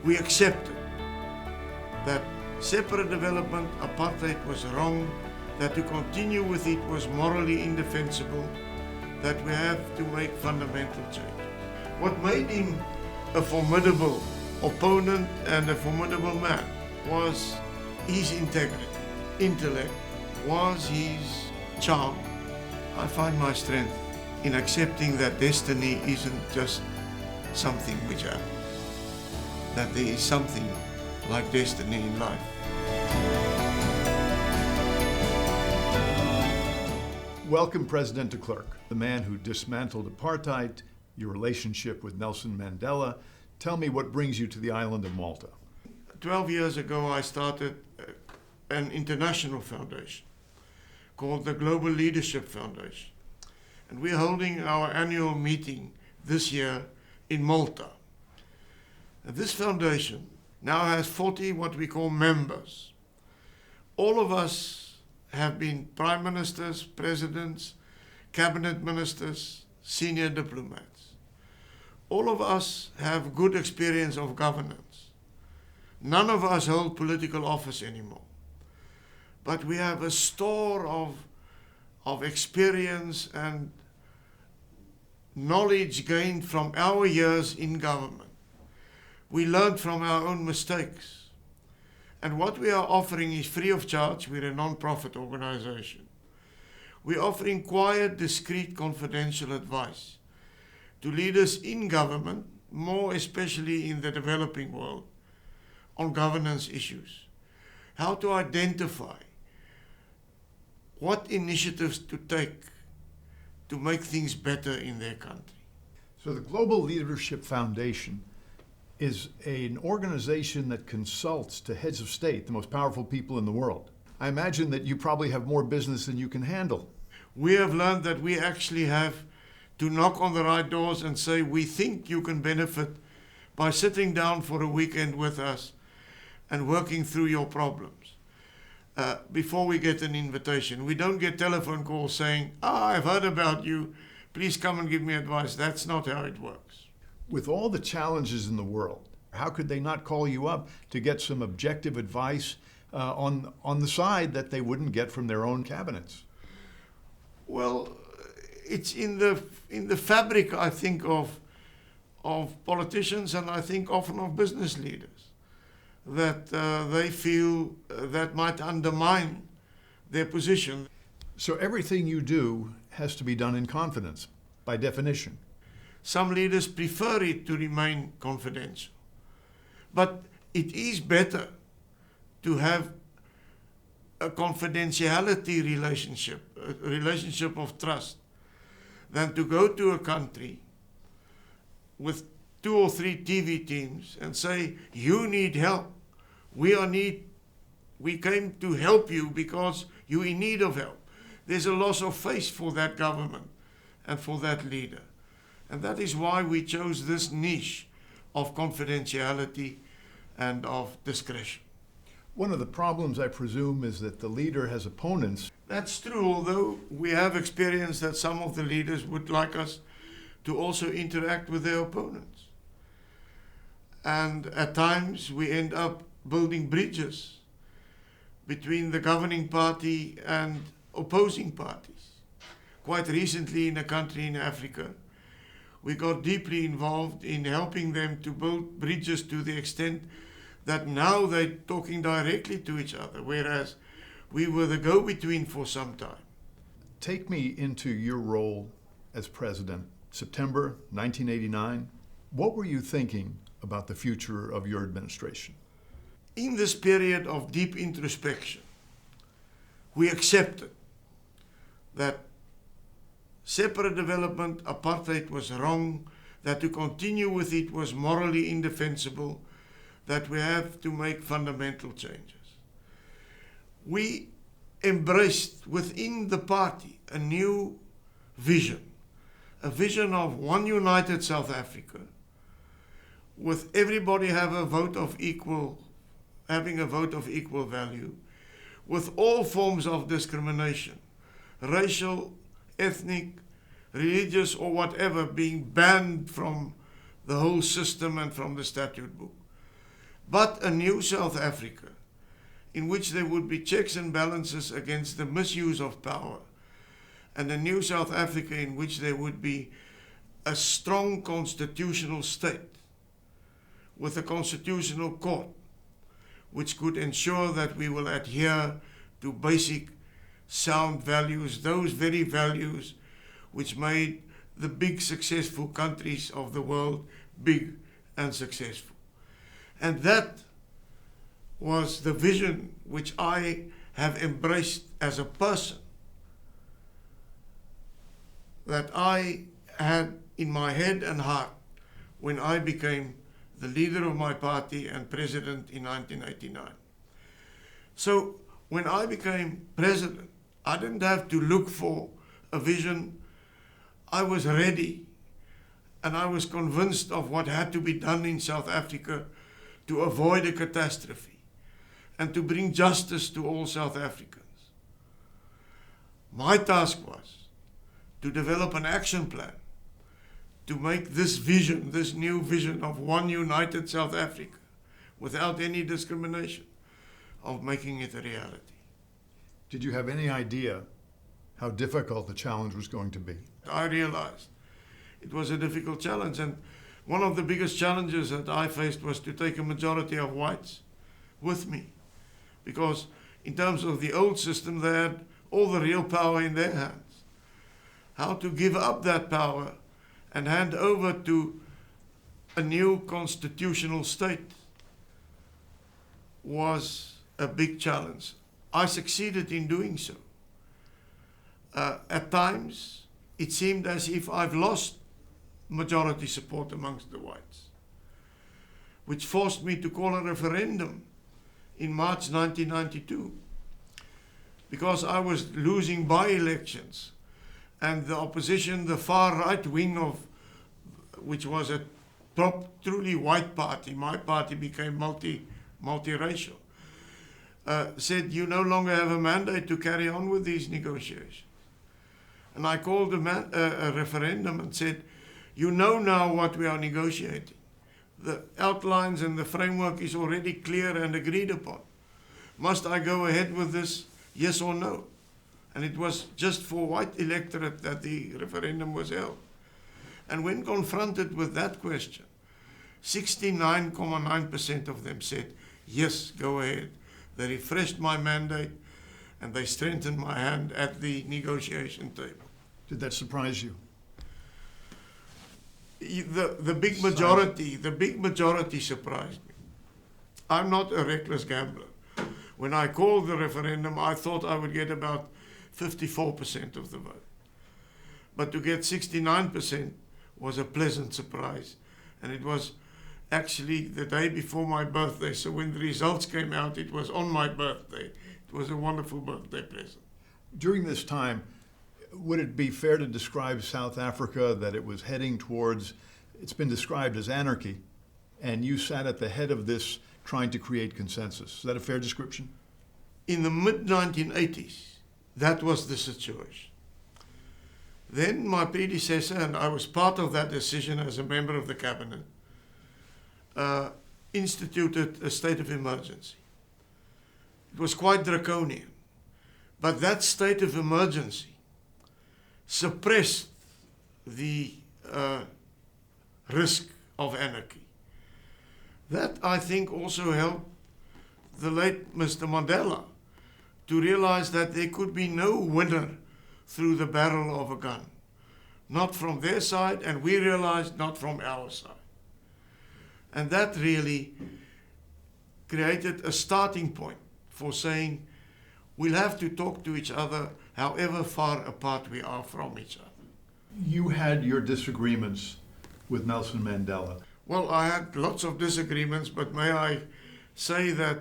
We accepted that separate development, apartheid, was wrong, that to continue with it was morally indefensible, that we have to make fundamental change. What made him a formidable opponent and a formidable man was his integrity, intellect, was his charm. I find my strength in accepting that destiny isn't just something which happens, that there is something like destiny in life. Welcome, President de Klerk, the man who dismantled apartheid, your relationship with Nelson Mandela. Tell me what brings you to the island of Malta. 12 years ago, I started an international foundation called the Global Leadership Foundation. And we're holding our annual meeting this year in Malta. And this foundation now has 40 what we call members. All of us have been prime ministers, presidents, cabinet ministers, senior diplomats. All of us have good experience of governance. None of us hold political office anymore. But we have a store of experience and knowledge gained from our years in government. We learned from our own mistakes. And what we are offering is free of charge. We're a non-profit organization. We're offering quiet, discreet, confidential advice to leaders in government, more especially in the developing world, on governance issues. How to identify what initiatives to take to make things better in their country. So the Global Leadership Foundation is an organization that consults to heads of state, the most powerful people in the world. I imagine that you probably have more business than you can handle. We have learned that we actually have to knock on the right doors and say, we think you can benefit by sitting down for a weekend with us and working through your problems. Before we get an invitation. We don't get telephone calls saying, I've heard about you, please come and give me advice. That's not how it works. With all the challenges in the world, how could they not call you up to get some objective advice on the side that they wouldn't get from their own cabinets? Well, it's in the fabric, I think, of politicians, and I think often of business leaders, that they feel that might undermine their position. So everything you do has to be done in confidence, by definition. Some leaders prefer it to remain confidential. But it is better to have a confidentiality relationship, a relationship of trust, than to go to a country with 2 or 3 TV teams and say, you need help. We came to help you because you're in need of help. There's a loss of face for that government and for that leader. And that is why we chose this niche of confidentiality and of discretion. One of the problems, I presume, is that the leader has opponents. That's true, although we have experienced that some of the leaders would like us to also interact with their opponents. And at times we end up building bridges between the governing party and opposing parties. Quite recently in a country in Africa, we got deeply involved in helping them to build bridges to the extent that now they're talking directly to each other, whereas we were the go-between for some time. Take me into your role as president, September 1989. What were you thinking about the future of your administration? In this period of deep introspection, we accepted that separate development, apartheid, was wrong, that to continue with it was morally indefensible, that we have to make fundamental changes. We embraced within the party a new vision, a vision of one united South Africa, with everybody having a vote of equal value, with all forms of discrimination, racial, ethnic, religious, or whatever, being banned from the whole system and from the statute book. but a new South Africa in which there would be checks and balances against the misuse of power, and a new South Africa in which there would be a strong constitutional state with a constitutional court which could ensure that we will adhere to basic sound values, those very values which made the big successful countries of the world big and successful. And that was the vision which I have embraced as a person, that I had in my head and heart when I became the leader of my party and president in 1989. So when I became president, I didn't have to look for a vision. I was ready, and I was convinced of what had to be done in South Africa to avoid a catastrophe and to bring justice to all South Africans. My task was to develop an action plan to make this vision, this new vision of one united South Africa, without any discrimination, of making it a reality. Did you have any idea how difficult the challenge was going to be? I realized it was a difficult challenge, and one of the biggest challenges that I faced was to take a majority of whites with me, because in terms of the old system, they had all the real power in their hands. How to give up that power and hand over to a new constitutional state was a big challenge. I succeeded in doing so. At times, it seemed as if I've lost majority support amongst the whites, which forced me to call a referendum in March 1992, because I was losing by-elections, and the opposition, the far right wing of, which was a truly white party, my party became multiracial, said, you no longer have a mandate to carry on with these negotiations. And I called a referendum and said, you know now what we are negotiating. The outlines and the framework is already clear and agreed upon. Must I go ahead with this, yes or no? And it was just for white electorate that the referendum was held. And when confronted with that question, 69.9% of them said, yes, go ahead. They refreshed my mandate and they strengthened my hand at the negotiation table. Did that surprise you? The big majority surprised me. I'm not a reckless gambler. When I called the referendum, I thought I would get about 54% of the vote. But to get 69% was a pleasant surprise. And it was actually the day before my birthday. So when the results came out, it was on my birthday. It was a wonderful birthday present. During this time, would it be fair to describe South Africa that it was heading towards, it's been described as anarchy, and you sat at the head of this trying to create consensus? Is that a fair description? In the mid-1980s, that was the situation. Then my predecessor, and I was part of that decision as a member of the cabinet, instituted a state of emergency. It was quite draconian, but that state of emergency suppressed the risk of anarchy. That, I think, also helped the late Mr. Mandela to realize that there could be no winner through the barrel of a gun. Not from their side, and we realized not from our side. And that really created a starting point for saying, we'll have to talk to each other however far apart we are from each other. You had your disagreements with Nelson Mandela. Well, I had lots of disagreements, but may I say that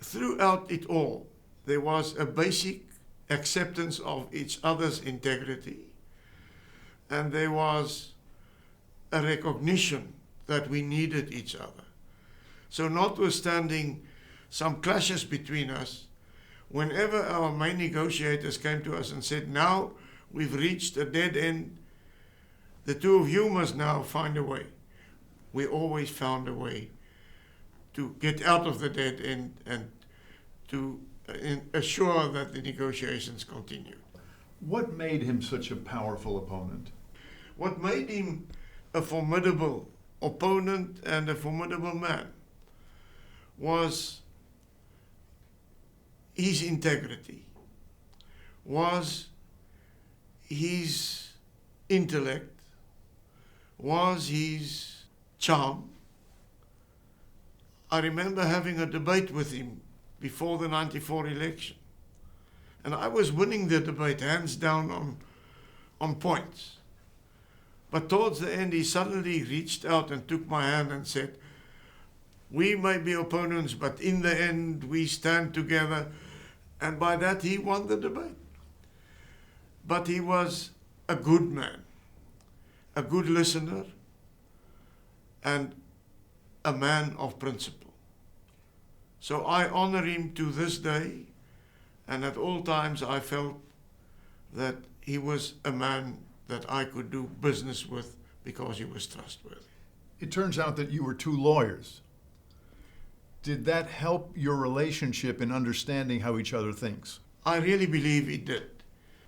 throughout it all, there was a basic acceptance of each other's integrity, and there was a recognition that we needed each other. So notwithstanding some clashes between us, whenever our main negotiators came to us and said, now we've reached a dead end, the two of you must now find a way, we always found a way to get out of the dead end and to assure that the negotiations continue. What made him such a powerful opponent? What made him a formidable opponent and a formidable man was his integrity, was his intellect, was his charm. I remember having a debate with him before the 94 election. And I was winning the debate hands down on points. But towards the end, he suddenly reached out and took my hand and said, "We may be opponents, but in the end, we stand together." And by that, he won the debate. But he was a good man, a good listener, and a man of principle. So I honor him to this day, and at all times I felt that he was a man that I could do business with because he was trustworthy. It turns out that you were two lawyers. Did that help your relationship in understanding how each other thinks? I really believe it did.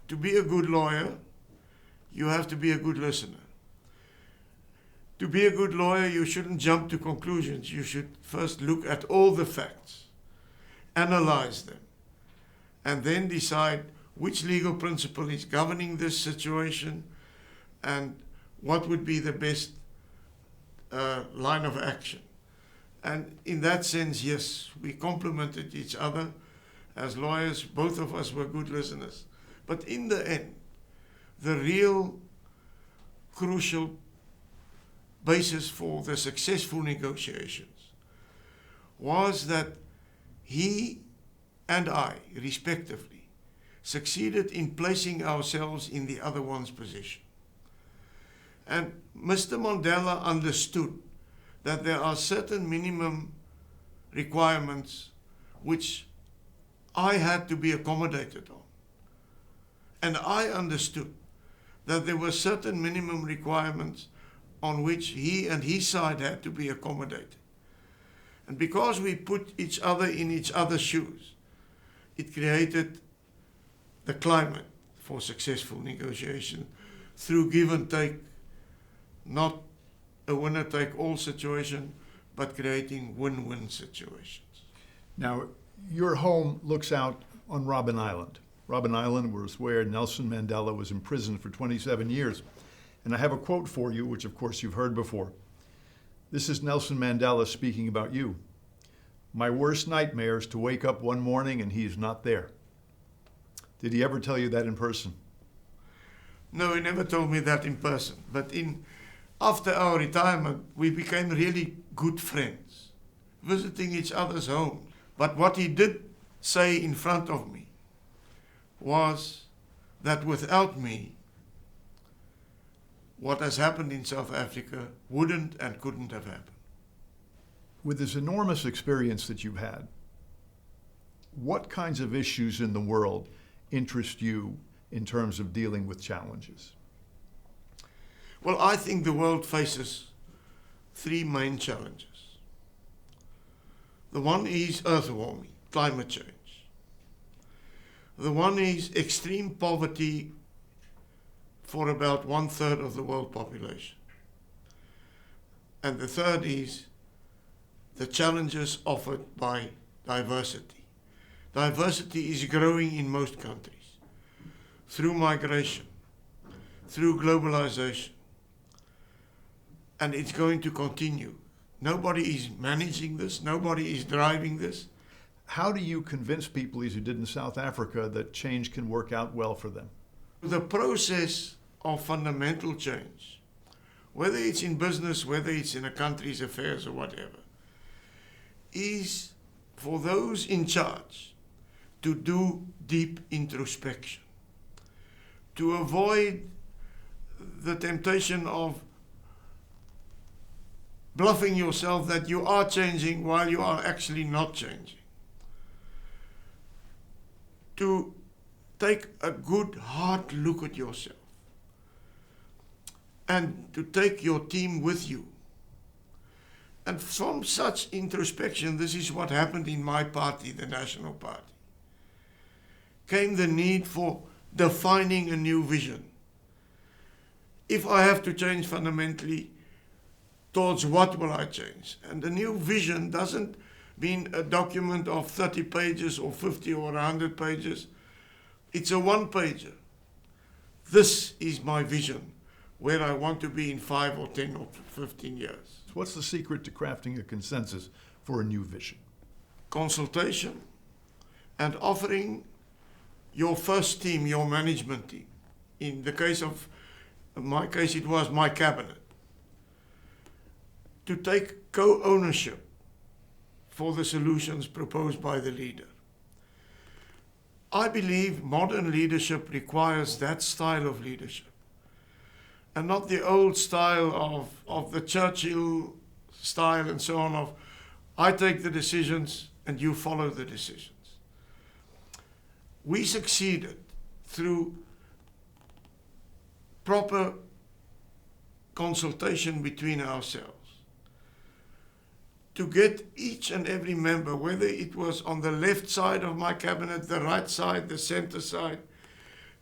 To be a good lawyer, you have to be a good listener. To be a good lawyer, you shouldn't jump to conclusions. You should first look at all the facts, analyze them, and then decide which legal principle is governing this situation and what would be the best line of action. And in that sense, yes, we complemented each other as lawyers. Both of us were good listeners. But in the end, the real crucial basis for the successful negotiations was that he and I, respectively, succeeded in placing ourselves in the other one's position. And Mr. Mandela understood that there are certain minimum requirements which I had to be accommodated on. And I understood that there were certain minimum requirements on which he and his side had to be accommodated. And because we put each other in each other's shoes, it created the climate for successful negotiation through give and take, not a winner-take-all situation, but creating win-win situations. Now, your home looks out on Robben Island. Robben Island was where Nelson Mandela was imprisoned for 27 years. And I have a quote for you, which of course you've heard before. This is Nelson Mandela speaking about you. "My worst nightmare is to wake up one morning and he is not there." Did he ever tell you that in person? No, he never told me that in person. But after our retirement, we became really good friends, visiting each other's homes. But what he did say in front of me was that without me, what has happened in South Africa wouldn't and couldn't have happened. With this enormous experience that you've had, what kinds of issues in the world interest you in terms of dealing with challenges? Well, I think the world faces three main challenges. The one is earth warming, climate change. The one is extreme poverty for about 1/3 of the world population. And the third is the challenges offered by diversity. Diversity is growing in most countries through migration, through globalization, and it's going to continue. Nobody is managing this, nobody is driving this. How do you convince people, as you did in South Africa, that change can work out well for them? The process of fundamental change, whether it's in business, whether it's in a country's affairs or whatever, is for those in charge to do deep introspection, to avoid the temptation of bluffing yourself that you are changing while you are actually not changing. To take a good hard look at yourself and to take your team with you And from such introspection, this is what happened in my party, the National Party, came the need for defining a new vision. If I have to change fundamentally, towards what will I change? And the new vision doesn't mean a document of 30 pages or 50 or 100 pages. It's a one-pager. This is my vision, where I want to be in 5 or 10 or 15 years. What's the secret to crafting a consensus for a new vision? Consultation and offering your first team, your management team. In my case, it was my cabinet, to take co-ownership for the solutions proposed by the leader. I believe modern leadership requires that style of leadership, and not the old style of the Churchill style and so on of, I take the decisions and you follow the decisions. We succeeded through proper consultation between ourselves to get each and every member, whether it was on the left side of my cabinet, the right side, the center side,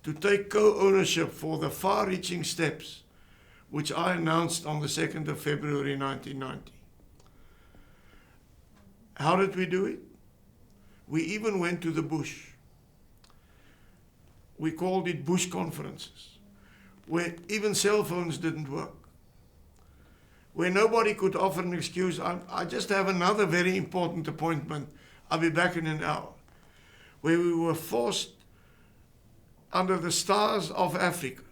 to take co-ownership for the far-reaching steps which I announced on the 2nd of February 1990. How did we do it? We even went to the bush. We called it bush conferences, where even cell phones didn't work, where nobody could offer an excuse. I just have another very important appointment. I'll be back in an hour. Where we were forced under the stars of Africa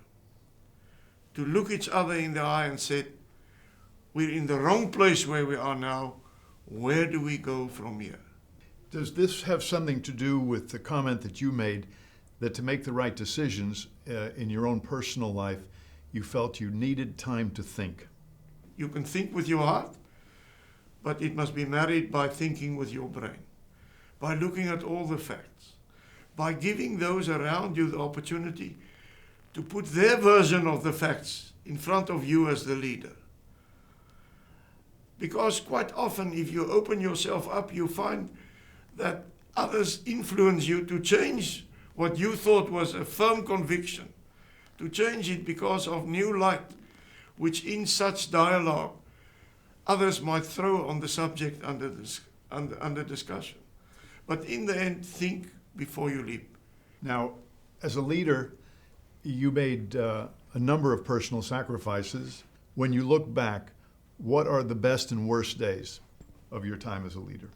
to look each other in the eye and said, we're in the wrong place where we are now. Where do we go from here? Does this have something to do with the comment that you made that to make the right decisions in your own personal life, you felt you needed time to think? You can think with your heart, but it must be married by thinking with your brain, by looking at all the facts, by giving those around you the opportunity to put their version of the facts in front of you as the leader. Because quite often, if you open yourself up, you find that others influence you to change what you thought was a firm conviction, to change it because of new light, which in such dialogue others might throw on the subject under discussion. But in the end, think before you leap. Now, as a leader, you made a number of personal sacrifices. When you look back, what are the best and worst days of your time as a leader?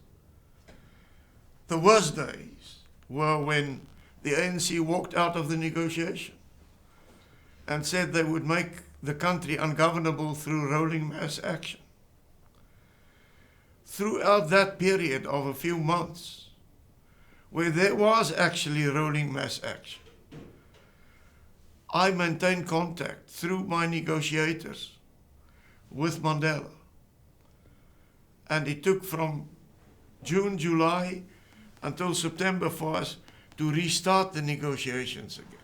The worst days were when the ANC walked out of the negotiation and said they would make the country ungovernable through rolling mass action. Throughout that period of a few months, where there was actually rolling mass action, I maintained contact through my negotiators with Mandela. And it took from June, July until September for us to restart the negotiations again.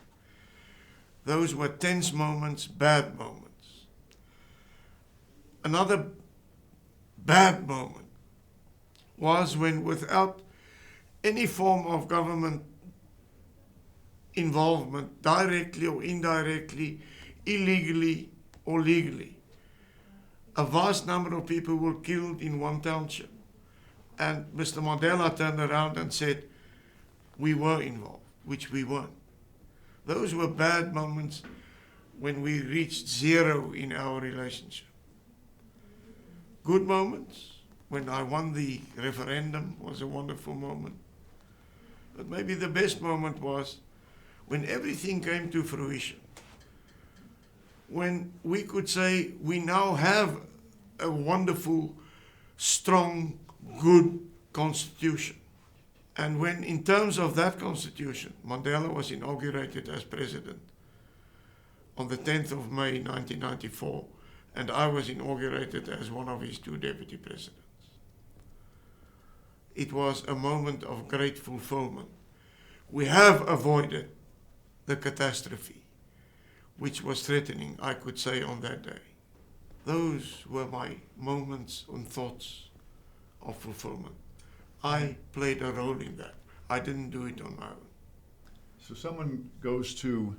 Those were tense moments, bad moments. Another bad moment was when, without any form of government involvement, directly or indirectly, illegally or legally, a vast number of people were killed in one township. And Mr. Mandela turned around and said, we were involved, which we weren't. Those were bad moments when we reached zero in our relationship. Good moments, when I won the referendum, was a wonderful moment. But maybe the best moment was when everything came to fruition. When we could say we now have a wonderful, strong, good constitution. And when, in terms of that constitution, Mandela was inaugurated as president on the 10th of May 1994, and I was inaugurated as one of his 2 deputy presidents. It was a moment of great fulfillment. We have avoided the catastrophe which was threatening, I could say, on that day. Those were my moments and thoughts of fulfillment. I played a role in that. I didn't do it on my own. So someone goes to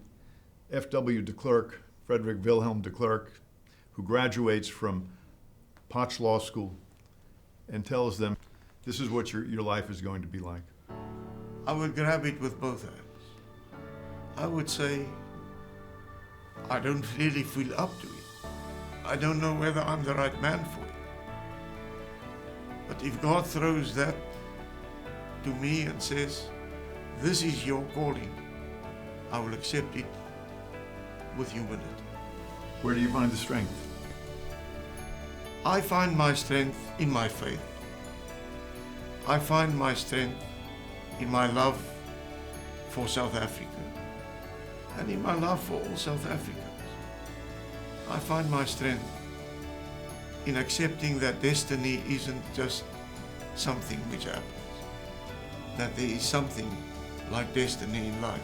FW de Klerk, Frederick Wilhelm de Klerk, who graduates from Potch Law School, and tells them, this is what your life is going to be like. I would grab it with both hands. I would say, I don't really feel up to it. I don't know whether I'm the right man for it. But if God throws that to me and says, this is your calling, I will accept it with humility. Where do you find the strength? I find my strength in my faith. I find my strength in my love for South Africa and in my love for all South Africans. I find my strength in accepting that destiny isn't just something which happens, that there is something like destiny in life.